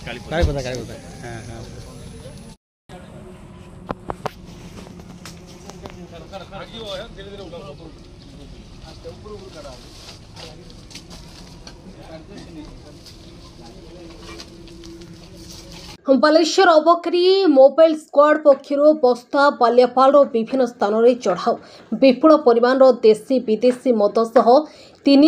कालीपदा हाँ हाँ बालेश्वर अबकारी मोबाइल स्क्वाड पक्षर बस्ता बालियापाल विभिन्न स्थान में चढ़ाऊ विपुल परिमाण देशी विदेशी मद सह 3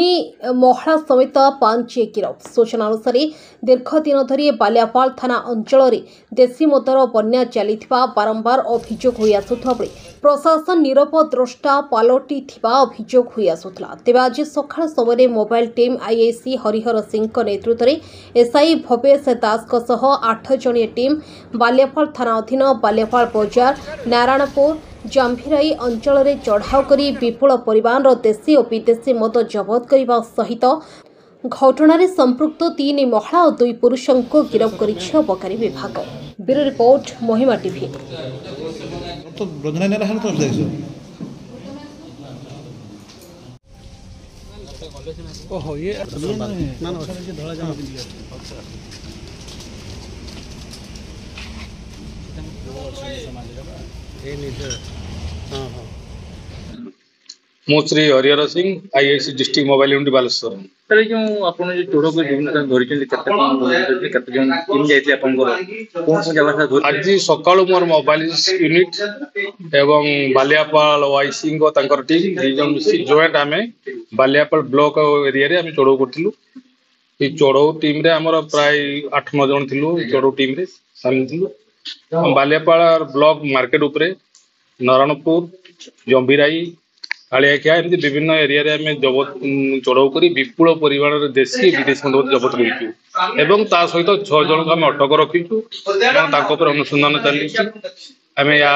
महिला समेत 5 गिरफ। सूचना अनुसार दीर्घ दिन धरी बालियापाल थाना अंचल में देशी मदर बन्या चली बारंबार अभियोग हो आसुवा बेले प्रशासन नीरव द्रष्टा पालटि अभियोग हो आसुला। तेज आज सकाळ समय mobile team IIC Harihar Singh नेतृत्व में एसआई भवेश दास 8 जणिया टीम बालियापाल थाना अधीन बालियापाल बजार नारायणपुर जाम्भिराई अंचल में चढ़ाऊ कर विपुल परिमाण देशी और विदेशी मद जबत करने सहित घटन संपृक्त 3 महिला और 2 पुरुषों को गिरफ्त कर अबकारी विभाग। ब्यूरो रिपोर्ट महिमा टीवी। ओहो ये ना धड़ा जामा मु Shri Harihar Singh IIC district mobile unit Baleshwar. Sir जो आपन जो चोर को विभिन्न धरिचंदी कते जन टीम जाइते आपन कोन जगह था आज सकाळु मोर मोबाइल यूनिट एवं बालियापाल वाइसिंग को तांकर टीम दुजन मिसी जॉइंट आमे बालियापाल ब्लॉक एरिया रे आमे चोरौ करथिलु। ई चोरौ टीम रे हमर प्राय 8-9 जन थिलु। चोरौ टीम रे सामिल थिलु। बालियापाल ब्लॉक मार्केट उपरे नारायणपुर जंभीराई कालियाखिया एमती विभिन्न एरिया रे आमे जबत चढ़ाऊ करी विपुल परिमाण देशी विदेशी मद जबत करिछु एवं ता सहित 6 जन को आमे अटक रखिछु एवं ताको पर अनुसंधान चलिछु। आमे या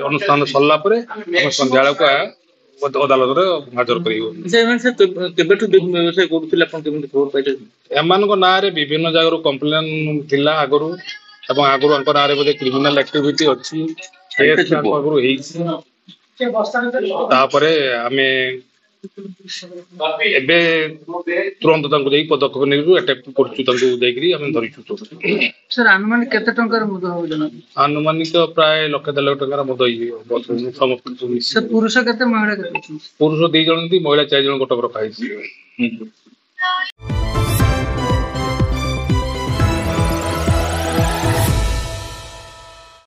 अनुसंधान सल्ला परे हम संध्याळ को अदालत रे हाजर करियो। जेमन से केबेटु व्यवसाय करथि अपन केमति खबर पाइले एमान को ना रे विभिन्न जगह कंप्लेन थिला आगरु एवं आगरु अंक ना रे बदे क्रिमिनल एक्टिविटी अछि केस आगरु हेछि। तापरे आमे एबे तुरंत तांको देई पदक्षेप नेलु अटैक करछु तांको देइकरी आमे धरिछु। सर अनुमान केते टंकार मद हो जना अनुमानित प्राय 1.5 लाख टंकार मद होई समस्त। सर पुरुष केते महिला केते पुरुष 2 जन थी महिला 4 जन कटक रखा है।